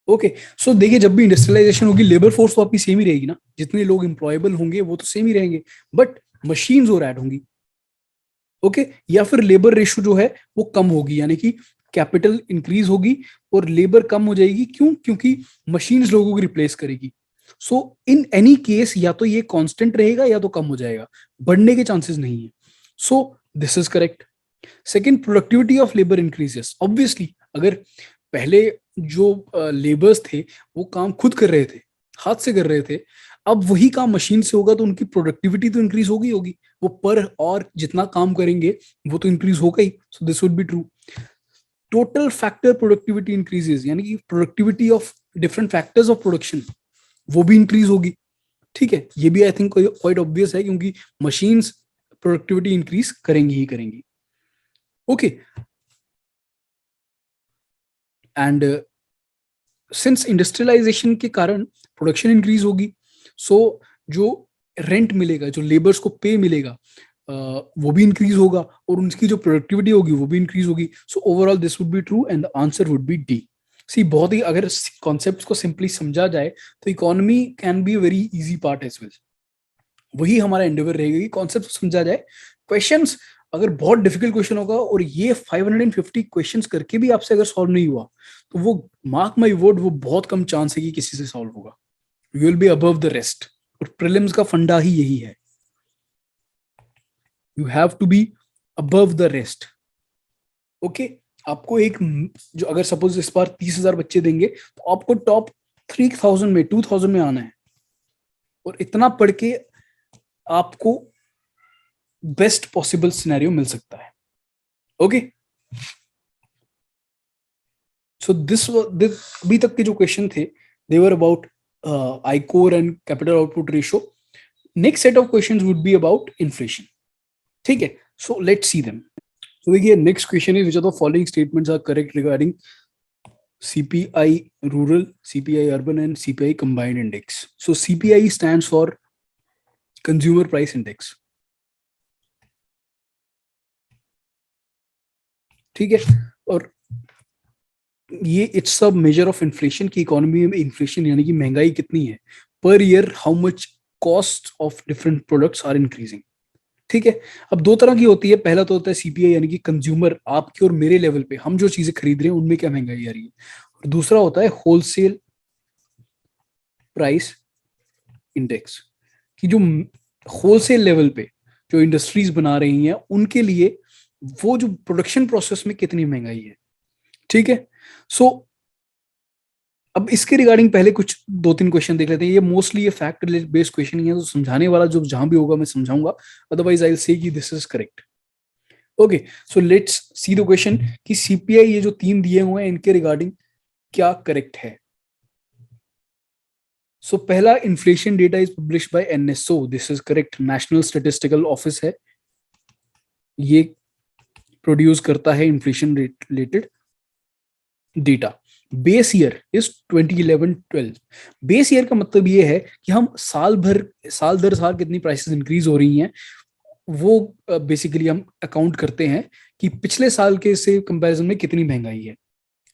Okay, so देखिए, जब भी इंडस्ट्रियलाइजेशन होगी लेबर फोर्स तो आपकी सेम ही रहेगी ना, जितने लोग एम्प्लॉयबल होंगे वो तो सेम ही रहेंगे, बट मशीन्स और ऐड होंगी। ओके, या फिर लेबर रेशियो जो है वो कम होगी, यानी कि कैपिटल इंक्रीज होगी और लेबर कम हो जाएगी। क्यों? क्योंकि मशीन्स लोगों को रिप्लेस करेगी। सो इन एनी केस या तो ये कांस्टेंट रहेगा या तो कम हो जाएगा, बढ़ने के चांसेस नहीं है. So this is correct. Second, productivity of labour increases. Obviously अगर पहले जो लेबर्स थे वो काम खुद कर रहे थे, हाथ से कर रहे थे, अब वही काम मशीन से होगा तो उनकी प्रोडक्टिविटी तो इंक्रीज होगी होगी, वो पर और जितना काम करेंगे वो तो इंक्रीज होगा ही. So this would be true. Total factor productivity increases, यानी कि productivity of different factors of production वो भी इंक्रीज होगी. ठीक है, ये भी आई थिंक क्वाइट ऑब्वियस है क्योंकि मशीन्स प्रोडक्टिविटी इंक्रीज करेंगी ही करेंगी. ओके, एंड सिंस इंडस्ट्रियलाइजेशन के कारण प्रोडक्शन इंक्रीज होगी, सो जो रेंट मिलेगा, जो लेबर्स को पे मिलेगा, वो भी इंक्रीज होगा और उनकी जो प्रोडक्टिविटी होगी वो भी इंक्रीज होगी. So overall this would be true and the answer would be D. See, बहुत ही अगर कॉन्सेप्ट्स को सिंपली समझा जाए तो economy can be very easy part as well. वही हमारा एंडेवर रहेगा कि कॉन्सेप्ट समझा जाए. क्वेश्चंस अगर बहुत डिफिकल्ट क्वेश्चन होगा और ये 550 क्वेश्चंस करके भी आपसे अगर सॉल्व नहीं हुआ तो वो मार्क माई वर्ड, वो बहुत कम चांस है कि किसी से सॉल्व होगा. You will be above the rest. और प्रीलिम्स का फंडा ही यही है, you have to be above the rest. Okay, आपको एक जो अगर सपोज इस बार 30,000 बच्चे देंगे तो आपको टॉप 3,000 में 2,000 में आना है और इतना पढ़ के आपको बेस्ट पॉसिबल सिनेरियो मिल सकता है. ओके, सो दिस अभी तक के जो क्वेश्चन थे they were about ICOR and capital output ratio. Next set of questions would be about inflation. ठीक है, सो लेट्स सी देम. तो देखिए, next question is which of the following statements are correct regarding CPI rural, CPI urban and CPI combined index. So CPI stands for consumer price index. ठीक है, और ये it's a measure of inflation की economy में inflation यानी कि महंगाई कितनी है पर year, how much cost of different products are increasing. ठीक है, अब दो तरह की होती है. पहला तो होता है CPI यानी कि कंज्यूमर, आपके और मेरे लेवल पे हम जो चीजें खरीद रहे हैं उनमें क्या महंगाई आ रही है. और दूसरा होता है होलसेल प्राइस इंडेक्स, कि जो होलसेल लेवल पे जो इंडस्ट्रीज बना रही हैं उनके लिए वो जो प्रोडक्शन प्रोसेस में कितनी महंगाई है. ठीक है, सो अब इसके रिगार्डिंग पहले कुछ 2-3 क्वेश्चन देख लेते हैं. ये मोस्टली ये फैक्ट बेस्ड क्वेश्चन ही है, तो समझाने वाला जो जहां भी होगा मैं समझाऊंगा, अदरवाइज आई विल से कि this is correct. Okay, so let's see the question कि CPI ये जो 3 दिए हुए हैं इनके रिगार्डिंग क्या करेक्ट है. सो पहला, inflation data is publish bye NSO. This is correct. National statistical office है, ये प्रोड्यूस करता है inflation related data. Base year is 2011-12. Base year का मतलब ये है कि हम साल दर साल कितनी प्राइसेस इंक्रीज हो रही हैं वो बेसिकली हम अकाउंट करते हैं कि पिछले साल के से कंपैरिजन में कितनी महंगाई है.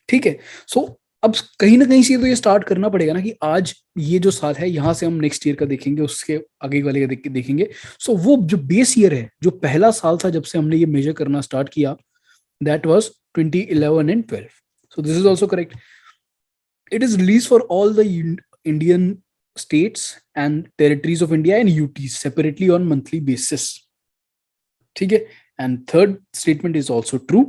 ठीक है, सो अब कहीं ना कहीं से तो ये स्टार्ट करना पड़ेगा ना कि आज ये जो साल है यहाँ से हम नेक्स्ट ईयर का देखेंगे, उसके आगे वाले का देखेंगे. सो वो जो बेस ईयर है, जो पहला साल था जब से हमने ये मेजर करना स्टार्ट किया, that was 2011 and 12. So this is also correct. It is released for all the Indian states and territories of India and UTs separately on monthly basis. ठीक है, and third statement is also true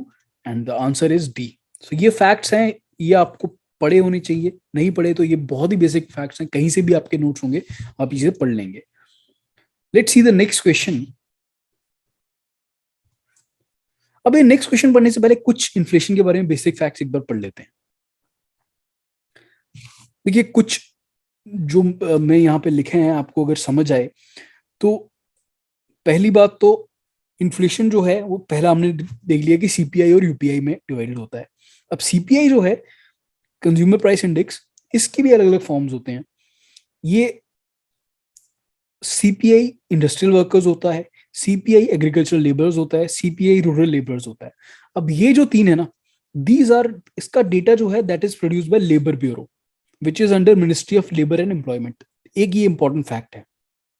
and the answer is D. So ये facts हैं, ये आपको पढ़े होने चाहिए. नहीं पढ़े तो ये बहुत ही बेसिक फैक्ट्स हैं, कहीं से भी आपके नोट्स होंगे, आप इसे पढ़ लेंगे. Let's see the next question. अब ये नेक्स्ट क्वेश्चन पढ़ने से पहले कुछ इन्फ्लेशन के बारे में बेसिक फैक्ट्स एक बार पढ़ लेते हैं. देखिए, कुछ जो मैं यहाँ पे लिखे हैं आपको अगर समझ आए तो पहली बात तो इन्फ्लेशन जो है वो पहला हमने देख लिया कि CPI और UPI में डिवाइडेड होता है. अब CPI जो है कंज्यूमर प्राइस इंडेक्स, इसके भी अलग अलग फॉर्म्स होते हैं. ये CPI इंडस्ट्रियल वर्कर्स होता है, CPI एग्रीकल्चरल लेबर्स होता है, CPI रूरल लेबर्स होता है. अब ये जो तीन है ना, दीज आर, इसका डेटा जो है that is produce by labour bureau which is under ministry of labour and employment. एक ये इंपॉर्टेंट फैक्ट है,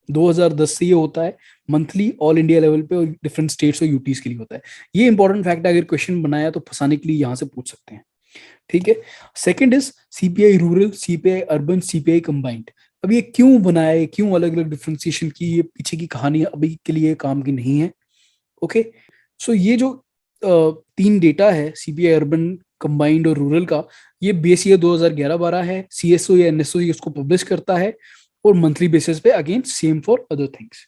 2010 से ये होता है मंथली ऑल इंडिया लेवल पे और डिफरेंट स्टेट्स और यूटीज के लिए होता है. ये इंपॉर्टेंट फैक्ट है, अगर क्वेश्चन बनाया तो फंसाने के लिए यहाँ से पूछ सकते हैं. ठीक है, second is CPI rural, CPI urban, CPI combined. अब ये क्यों बनाया है, क्यों अलग अलग डिफ्रेंसिएशन की, ये पीछे की कहानी अभी के लिए काम की नहीं है। ओके, सो ये जो तीन डेटा है सीपीआई अर्बन, कंबाइंड और रूरल का, ये बेस ईयर 2011-12 है। सीएसओ या एनएसओ इसको पब्लिश करता है और मंथली बेसिस पे, again same for other things.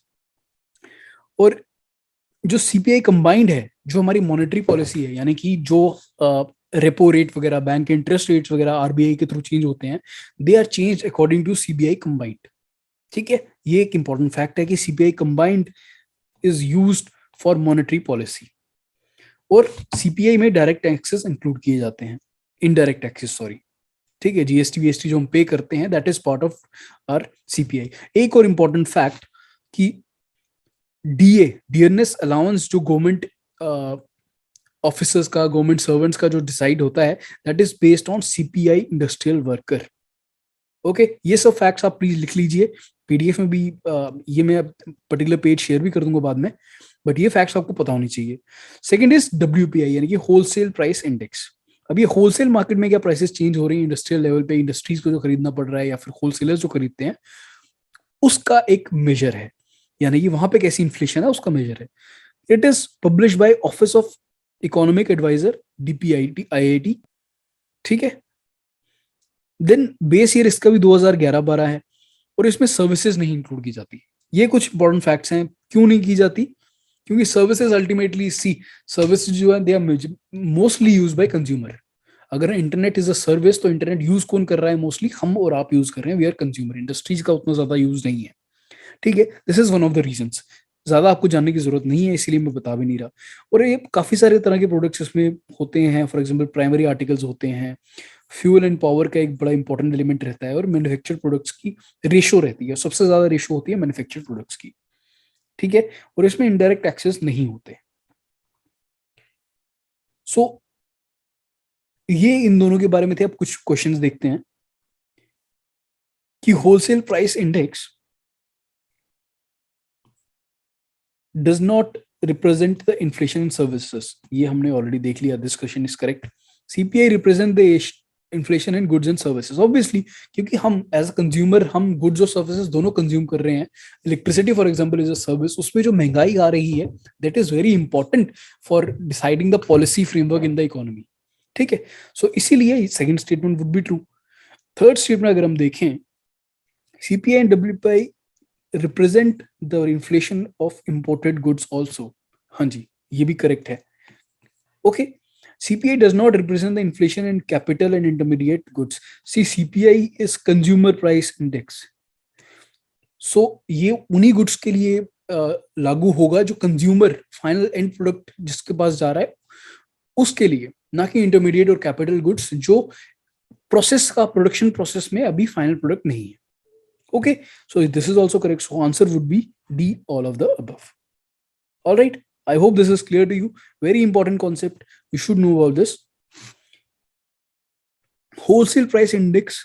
और जो सीपीआई कंबाइंड है, जो हमारी मॉनेटरी पॉलिसी है, यानी कि जो रेपो रेट वगैरह, बैंक इंटरेस्ट रेट्स वगैरह आरबीआई के थ्रू चेंज होते हैं, they are change according to CPI combined. ठीक है, ये एक इंपॉर्टेंट फैक्ट है कि CPI combined is used for monetary policy. और सीपीआई में डायरेक्ट टैक्सेस इंक्लूड किए जाते हैं, इनडायरेक्ट टैक्सेस सॉरी। ठीक है, जीएसटी वीएसटी जो हम पे करते हैं, that is part of our CPI. एक और इंपॉर्टेंट फैक्ट कि डीए, डियरनेस अलाउंस, जो गवर्नमेंट ऑफिसर्स का, गवर्नमेंट सर्वेंट्स का जो डिसाइड होता है, that is based on CPI industrial worker. Okay, ये सब फैक्ट्स आप प्लीज लिख लीजिए, पीडीएफ में भी ये मैं पर्टिकुलर पेज शेयर भी कर दूंगा बाद में, बट ये फैक्ट्स आपको पता होनी चाहिए। सेकंड इज डब्ल्यूपीआई, यानी कि होलसेल प्राइस इंडेक्स। अब ये होलसेल मार्केट में क्या प्राइसेस चेंज हो रही है इंडस्ट्रियल लेवल पे, इंडस्ट्रीज को जो खरीदना पड़ रहा है या फिर होलसेलर्स जो खरीदते हैं, उसका एक मेजर है, यानी कि वहां पे कैसी इन्फ्लेशन है उसका मेजर है। It is publish by office of economic adviser, DPIT IIT. ठीक है, देन बेस ईयर इसका भी 2011-12 है, और इसमें सर्विसेज नहीं इंक्लूड की जाती। ये कुछ इंपॉर्टेंट फैक्ट्स हैं, क्यों नहीं की जाती, क्योंकि सर्विसेज अल्टीमेटली सी, सर्विसेज जो है they are mostly use by consumer. अगर इंटरनेट इज अ सर्विस, तो इंटरनेट यूज कौन कर रहा है, मोस्टली हम और आप यूज कर रहे हैं, वी आर कंज्यूमर, इंडस्ट्रीज का उतना ज्यादा यूज नहीं है। ठीक है, this is one of the reasons. ज्यादा आपको जानने की जरूरत नहीं है, इसीलिए मैं बता भी नहीं रहा। और ये काफी सारे तरह के प्रोडक्ट्स इसमें होते हैं, फॉर एग्जांपल प्राइमरी आर्टिकल्स होते हैं, फ्यूल एंड पावर का एक बड़ा इंपॉर्टेंट एलिमेंट रहता है, और मैन्युफैक्चर्ड प्रोडक्ट्स की रेशो रहती है, सबसे ज्यादा रेशो होती है मैन्युफैक्चर्ड प्रोडक्ट्स की। ठीक है, और इसमें इनडायरेक्ट टैक्सेस नहीं होते। सो ये इन दोनों के बारे में थे। अब कुछ क्वेश्चंस देखते हैं कि wholesale price index does not represent the inflation in services. ये हमने ऑलरेडी देख लिया, this question is correct. CPI represent the inflation in goods and services, obviously, क्योंकि हम एज अ कंज्यूमर, हम गुड्स और सर्विसेज दोनों कंज्यूम कर रहे हैं। Electricity for example is a service, उसमें जो महंगाई आ रही है, that is very important for deciding the policy framework in the economy. ठीक है, सो इसीलिए second statement would be true. Third statement अगर हम देखें, CPI and WPI represent the inflation of imported goods also. हाँ जी, ये भी करेक्ट है। Okay, CPI does not represent the inflation in capital and intermediate goods. See, CPI is consumer price index. So ये उन्हीं goods के लिए लागू होगा जो कंज्यूमर, फाइनल एंड प्रोडक्ट जिसके पास जा रहा है उसके लिए, ना कि इंटरमीडिएट और कैपिटल गुड्स जो प्रोसेस का, प्रोडक्शन प्रोसेस में अभी फाइनल प्रोडक्ट नहीं है। Okay, so this is also correct, so answer would be D, all of the above. All right, I hope this is clear to you. Very important concept, you should know about this. Wholesale price index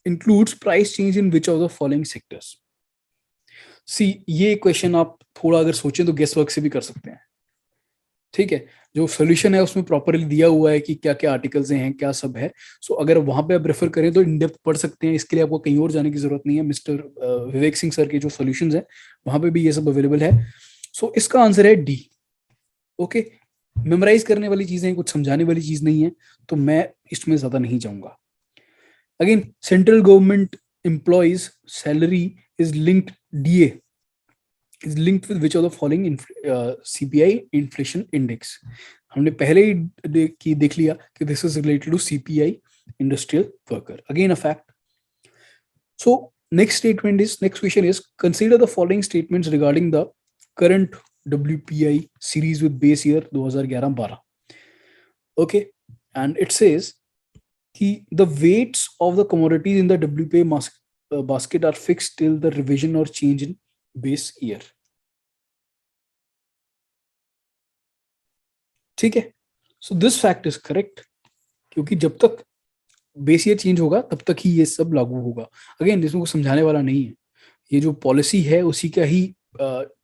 includes price change in which of the following sectors? See, ये question आप थोड़ा अगर सोचें तो guess work से भी कर सकते हैं। ठीक है, जो सोल्यूशन है उसमें प्रॉपरली दिया हुआ है कि क्या क्या आर्टिकल्स हैं, क्या सब है। सो अगर वहां पे आप रेफर करें तो इन डेप्थ पढ़ सकते हैं, इसके लिए आपको कहीं और जाने की जरूरत नहीं है। मिस्टर विवेक सिंह सर के जो सोल्यूशंस है वहां पे भी ये सब अवेलेबल है। सो इसका आंसर है डी। ओके, मेमोराइज करने वाली चीजें, कुछ समझाने वाली चीज नहीं है, तो मैं इसमें ज्यादा नहीं जाऊंगा। Again, central government employees salary is linked, DA is linked with which of the following CPI inflation index. हमने पहले ही देख लिया कि this is related to CPI industrial worker, again a fact. So next statement is, next question is, consider the following statements regarding the current WPI series with base year 2011-12. Okay, and it says the weights of the commodities in the WPI basket are fixed till the revision or change in base year. ठीक है, so this fact is correct, क्योंकि जब तक base year change होगा तब तक ही ये सब लागू होगा। अगेन, इसमें कुछ समझाने वाला नहीं है, ये जो पॉलिसी है उसी का ही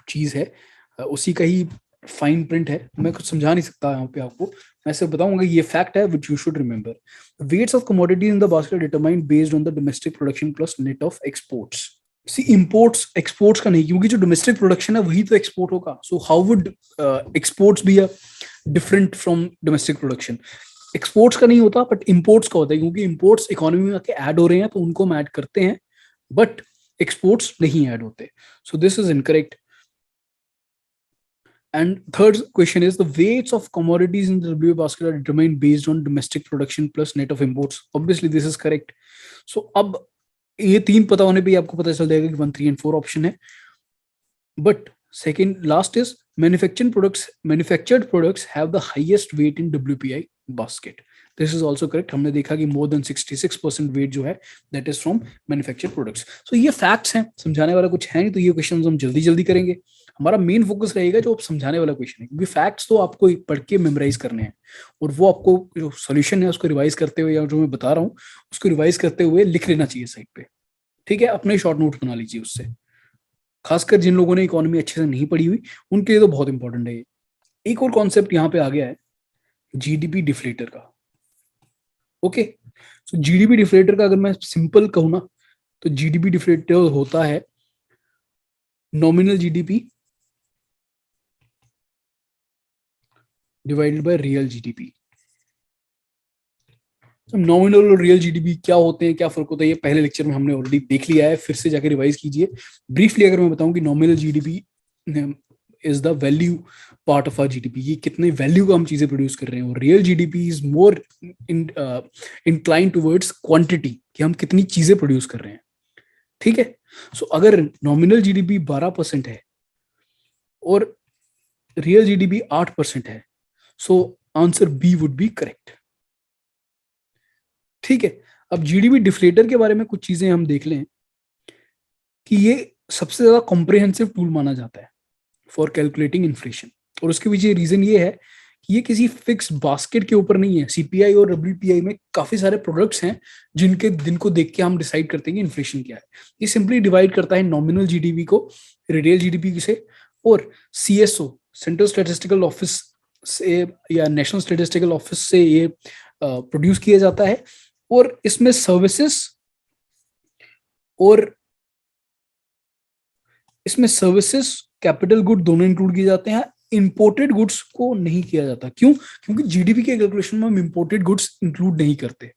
चीज है, उसी का ही फाइन प्रिंट है, मैं कुछ समझा नहीं सकता यहाँ पे आपको, मैं सिर्फ बताऊंगा ये फैक्ट है which you should remember. Weights of commodities in the basket determined based on the domestic production plus net of exports. See imports exports का नहीं, क्योंकि जो डोमेस्टिक प्रोडक्शन है वही तो एक्सपोर्ट होगा. So how would exports be a different from domestic production. Exports का नहीं होता बट इंपोर्ट्स का होता है, क्योंकि इंपोर्ट्स इकोनॉमी में आके ऐड हो रहे हैं तो उनको हम ऐड करते हैं, बट एक्सपोर्ट्स नहीं ऐड होते. सो this is incorrect. And third question is the weights of commodities in the WA basket are determined based on domestic production plus net of imports. Obviously, this is correct. So अब ये तीन पता होने पे ही आपको पता चल जाएगा कि 1, 3 and 4 ऑप्शन है. But second last is manufactured products have the highest weight in WPI basket. This is also correct. हमने देखा कि more than 66% weight जो है that is from manufactured products. So ये facts हैं, समझाने वाला कुछ है नहीं, तो ये क्वेश्चन हम जल्दी जल्दी करेंगे. हमारा मेन फोकस रहेगा जो समझाने वाला क्वेश्चन है, क्योंकि फैक्ट्स तो आपको पढ़ के मेमोराइज करने हैं और वो आपको जो सॉल्यूशन है उसको रिवाइज करते हुए या जो मैं बता रहा हूँ उसको रिवाइज करते हुए लिख लेना चाहिए साइड पे. ठीक है, अपने शॉर्ट नोट बना लीजिए उससे. खासकर जिन लोगों ने इकोनॉमी अच्छे से नहीं पढ़ी हुई उनके लिए तो बहुत इंपॉर्टेंट है ये. एक और कॉन्सेप्ट यहाँ पे आ गया है जीडीपी डिफ्लेटर का. ओके, सो जीडीपी डिफ्लेटर का अगर मैं सिंपल कहूँ ना तो जीडीपी डिफ्लेटर होता है nominal GDP divided by real GDP. Nominal और रियल जीडीपी क्या होते हैं, क्या फर्क होता है, ये पहले लेक्चर में हमने ऑलरेडी देख लिया है, फिर से जाकर रिवाइज कीजिए. ब्रीफली अगर मैं बताऊं कि nominal GDP is the value part of our GDP, ये कितने वैल्यू का हम चीजें प्रोड्यूस कर रहे हैं, और real GDP is more incline towards quantity, कि हम कितनी चीजें प्रोड्यूस कर रहे हैं. ठीक है, सो अगर नॉमिनल जीडीपी 12% है और रियल जीडीपी 8% है, so answer B would be correct. ठीक है, अब जीडीपी डिफ्लेटर के बारे में कुछ चीजें हम देख लें कि ये सबसे ज्यादा कॉम्प्रिहेंसिव टूल माना जाता है फॉर कैलकुलेटिंग इन्फ्लेशन. और उसके पीछे रीजन ये है कि ये किसी फिक्स बास्केट के ऊपर नहीं है. सीपीआई और डब्ल्यूपीआई में काफी सारे प्रोडक्ट्स हैं जिनको देख के हम डिसाइड करते हैं कि इन्फ्लेशन क्या है. ये सिंपली डिवाइड करता है नॉमिनल जीडीपी को रियल जीडीपी से, और सीएसओ सेंट्रल स्टैटिस्टिकल ऑफिस से या नेशनल स्टैटिस्टिकल ऑफिस से ये प्रोड्यूस किया जाता है. और इसमें सर्विसेज कैपिटल गुड दोनों इंक्लूड किए जाते हैं. इंपोर्टेड गुड्स को नहीं किया जाता. क्यों? क्योंकि जीडीपी के कैलकुलेशन में हम इंपोर्टेड गुड्स इंक्लूड नहीं करते.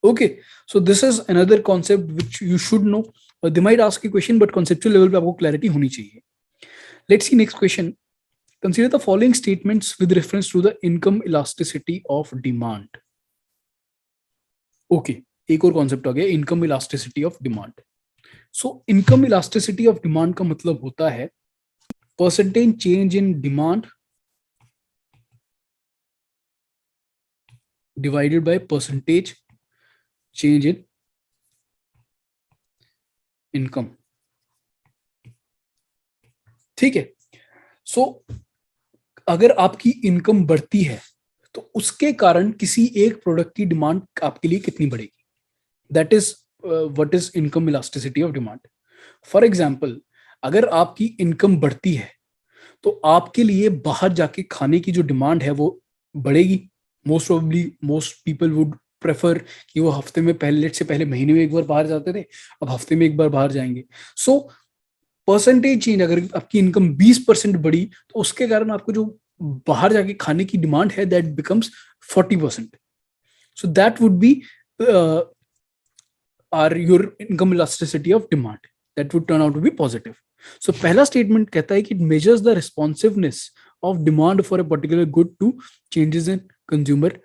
Okay, so this is another concept which you should know. They might ask A question, but conceptual level पे आपको क्लैरिटी होनी चाहिए. Let's see next question. Consider the following statements with reference to the income elasticity of demand. Okay, एक और concept आ गया, income elasticity of demand. So income elasticity of demand का मतलब होता है percentage change in demand divided by percentage change in income. ठीक है, सो अगर आपकी इनकम बढ़ती है तो उसके कारण किसी एक प्रोडक्ट की डिमांड आपके लिए कितनी बढ़ेगी. That is what is income elasticity of demand. For example, अगर आपकी इनकम बढ़ती है तो आपके लिए बाहर जाके खाने की जो डिमांड है वो बढ़ेगी. Most probably most people would prefer कि वो हफ्ते में पहले महीने में एक बार बाहर जाते थे, अब हफ्ते में एक बार बाहर जाएंगे. सो परसेंटेज चेंज, अगर आपकी इनकम 20% बढ़ी तो उसके कारण आपको जो बाहर जाके खाने की डिमांड है that becomes 40%. So that would be our your income elasticity of demand. That would turn out to be positive. So पहला स्टेटमेंट कहता है कि it measures the responsiveness of demand for a particular good to changes in consumer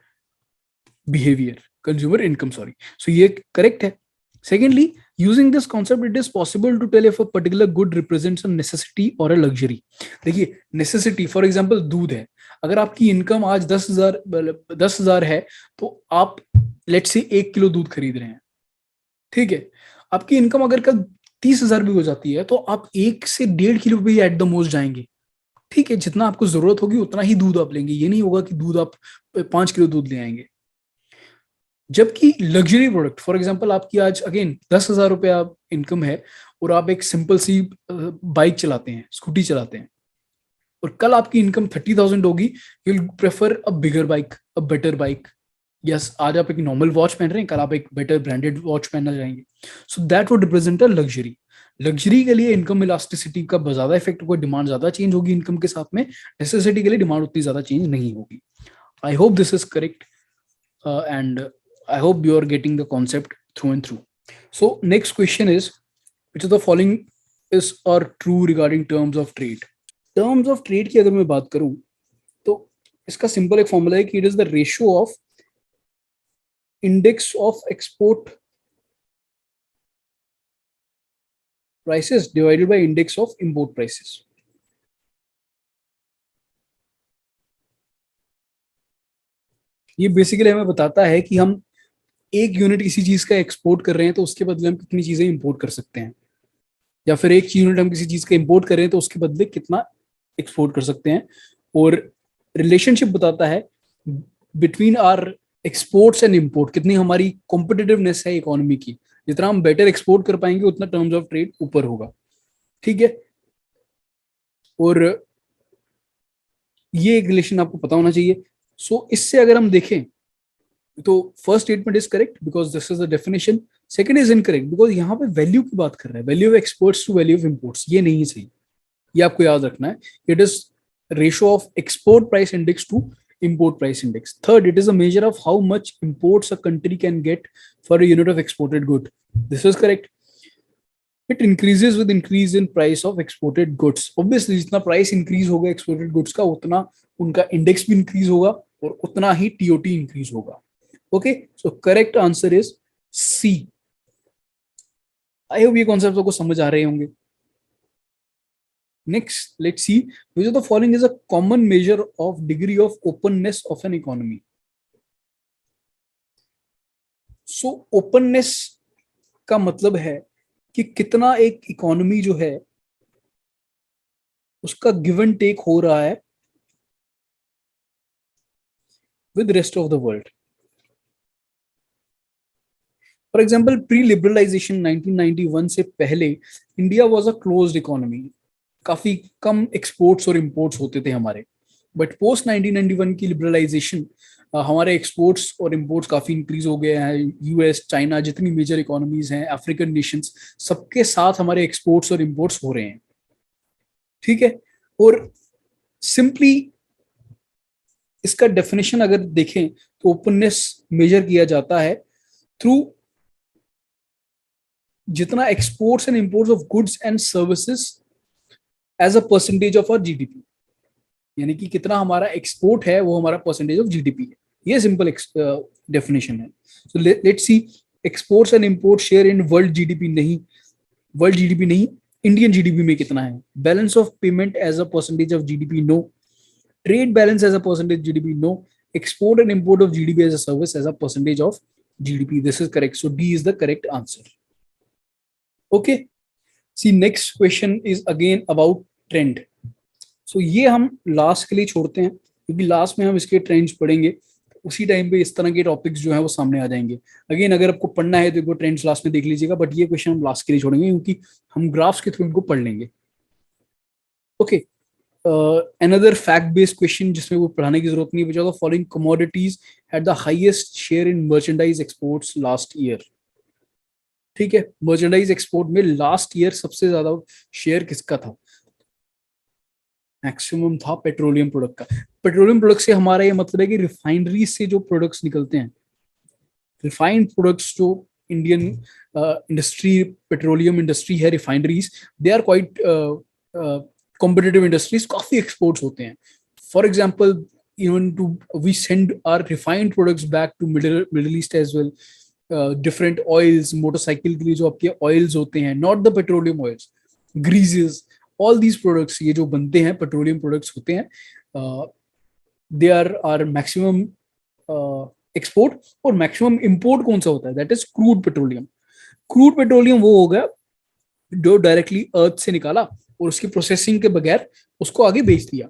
behaviour, consumer income, sorry. So ये correct है. Secondly, using this concept, it is possible to tell if a particular good represents a necessity or a luxury. देखिए, necessity, for example, दूध है. अगर आपकी income आज 10,000 है तो आप लेट्स से 1 किलो दूध खरीद रहे हैं. ठीक है, आपकी इनकम अगर कल 30,000 भी हो जाती है तो आप 1 से 1.5 किलो भी एट द मोस्ट जाएंगे. ठीक है, जितना आपको जरूरत होगी उतना ही दूध आप लेंगे. ये नहीं होगा कि दूध आप 5 किलो दूध ले आएंगे. जबकि लग्जरी प्रोडक्ट, फॉर एग्जांपल, आपकी आज अगेन 10,000 रुपया इनकम है और आप एक सिंपल सी बाइक चलाते हैं, स्कूटी चलाते हैं, और कल आपकी इनकम 30,000 होगी, you will prefer a bigger bike, a better bike. Yes, आज आप एक नॉर्मल वॉच पहन रहे हैं, कल आप एक बेटर ब्रांडेड वॉच पहनना चाहेंगे। सो that would represent a luxury. Luxury के लिए इनकम इलास्टिसिटी का ज्यादा इफेक्ट होगा, डिमांड ज्यादा चेंज होगी इनकम के साथ में, नेसेसिटी के लिए डिमांड उतनी ज्यादा चेंज नहीं होगी। I hope this is correct and I hope you are getting the concept through and through. So next question is, which of the following is or true regarding terms of trade? Terms of trade की अगर मैं बात करूं तो इसका simple एक formula है कि it is the ratio of index of export prices divided by index of import prices. ये बेसिकली हमें बताता है कि हम एक यूनिट किसी चीज का एक्सपोर्ट कर रहे हैं तो उसके बदले हम कितनी चीजें इंपोर्ट कर सकते हैं, या फिर एक यूनिट हम किसी चीज का इंपोर्ट कर रहे हैं तो उसके बदले कितना एक्सपोर्ट कर सकते हैं। और रिलेशनशिप बताता है between our exports and import, कितनी हमारी कॉम्पिटिटिवनेस है इकोनॉमी की। जितना हम बेटर एक्सपोर्ट कर पाएंगे उतना टर्म्स ऑफ ट्रेड ऊपर होगा, ठीक है। और ये एक रिलेशन आपको पता होना चाहिए। सो इससे अगर हम देखें तो first statement is correct because this is the definition. Second is incorrect because यहाँ पे वैल्यू की बात कर रहा है, value of exports to value of imports, ये नहीं है सही, ये आपको याद रखना है। It is ratio of export price index to import price index. Third, it is a measure of how much imports a country can get for a unit of exported good. This is correct. It increases with increase in price of exported goods. Obviously, जितना price increase होगा exported goods का, उतना उनका index भी increase होगा और उतना ही TOT increase होगा. Okay, so correct answer is C. I hope ये concepts आपको समझ आ रहे होंगे. Next, let's see which of the following is a common measure of degree of openness of an economy. So openness का मतलब है कि कितना एक इकोनॉमी जो है उसका गिव एंड टेक हो रहा है with rest of the world. For example, pre liberalization 1991 से पहले India was a closed economy, काफी कम एक्सपोर्ट्स और इंपोर्ट्स होते थे हमारे। बट पोस्ट 1991 की लिबरलाइजेशन हमारे एक्सपोर्ट्स और इंपोर्ट्स काफी इंक्रीज हो गए हैं। यूएस, चाइना, जितनी मेजर इकोनॉमीज हैं, अफ्रीकन नेशंस, सबके साथ हमारे एक्सपोर्ट्स और इंपोर्ट्स हो रहे हैं, ठीक है। और सिंपली इसका डेफिनेशन अगर देखें तो ओपननेस मेजर किया जाता है थ्रू जितना exports and imports of goods and services as a percentage of our GDP, यानी कि कितना हमारा एक्सपोर्ट है वो हमारा परसेंटेज ऑफ जीडीपी है। ये सिंपल डेफिनेशन है। So let's see, exports and import share in world GDP नहीं, वर्ल्ड जीडीपी नहीं, इंडियन जीडीपी में कितना है। Balance of payment as a percentage of GDP, no. Trade balance as a percentage GDP, no. Export and import of GDP as a service as a percentage of GDP, this is correct. So D is the correct answer. Okay, see next question is again about trend. सो ये हम last के लिए छोड़ते हैं क्योंकि last में हम इसके ट्रेंड्स पढ़ेंगे, उसी टाइम पे इस तरह के टॉपिक्स जो है वो सामने आ जाएंगे। अगेन अगर आपको पढ़ना है तो एक ट्रेंड्स लास्ट में देख लीजिएगा, बट ये क्वेश्चन हम लास्ट के लिए छोड़ेंगे क्योंकि हम ग्राफ्स के थ्रू इनको पढ़ लेंगे। Okay, another fact based question जिसमें वो पढ़ाने की जरूरत नहीं है। Following commodities had the highest share in merchandise exports last year, ठीक है। मर्चेंडाइज एक्सपोर्ट में लास्ट ईयर सबसे ज्यादा शेयर किसका था? मैक्सिमम था पेट्रोलियम प्रोडक्ट का। पेट्रोलियम प्रोडक्ट से हमारा ये मतलब है कि रिफाइनरी से जो प्रोडक्ट्स निकलते हैं, रिफाइंड प्रोडक्ट्स जो इंडियन इंडस्ट्री, पेट्रोलियम इंडस्ट्री है, refineries, they are quite competitive industries, काफी एक्सपोर्ट्स होते हैं। For example, even to we send our refined products back to Middle East as well. Different oils, motorcycle के लिए जो आपके oils होते हैं, not the petroleum oils, greases, all these products ये जो बनते हैं पेट्रोलियम प्रोडक्ट्स होते हैं, दे आर मैक्सिमम एक्सपोर्ट। और मैक्सिमम इंपोर्ट कौन सा होता है? That is crude petroleum. Crude petroleum वो हो गया जो डायरेक्टली अर्थ से निकाला और उसकी प्रोसेसिंग के बगैर उसको आगे बेच दिया।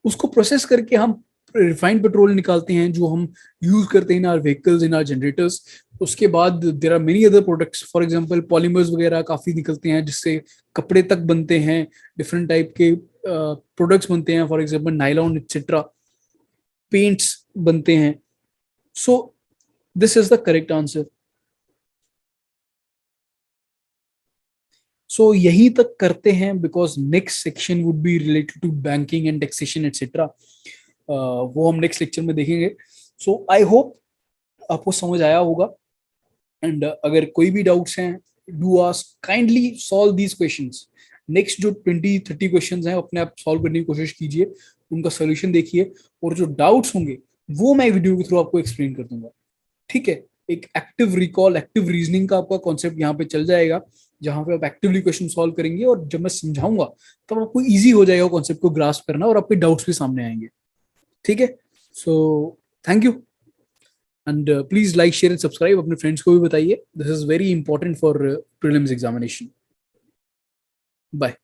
उसको प्रोसेस करके हम रिफाइंड पेट्रोल निकालते हैं जो हम यूज करते हैं in our vehicles, in our generators. उसके बाद there are many other products, for example polymers वगैरह काफी निकलते हैं जिससे कपड़े तक बनते हैं, डिफरेंट टाइप के प्रोडक्ट्स बनते हैं, for example nylon etcetera, paints बनते हैं. So this is the correct answer. So यही तक करते हैं, because next section would be related to banking and taxation etcetera. वो हम नेक्स्ट लेक्चर में देखेंगे. सो आई होप आपको समझ आया होगा. एंड अगर कोई भी डाउट्स हैं, do ask, kindly solve these questions. Next जो 20-30 क्वेश्चंस हैं अपने आप सॉल्व करने की कोशिश कीजिए, उनका सोल्यूशन देखिए, और जो डाउट्स होंगे वो मैं वीडियो के थ्रू आपको एक्सप्लेन कर दूंगा. ठीक है. एक एक्टिव रिकॉल, एक्टिव रीजनिंग का आपका कॉन्सेप्ट यहाँ पे चल जाएगा, जहां पे आप एक्टिवली क्वेश्चन सॉल्व करेंगे, और जब मैं समझाऊंगा तब आपको इजी हो जाएगा कॉन्सेप्ट को ग्रास्प करना, और आपके डाउट्स भी सामने आएंगे. ठीक है. So thank you. And please like, share and subscribe. अपने फ्रेंड्स को भी बताइए. This is very important for prelims examination. Bye.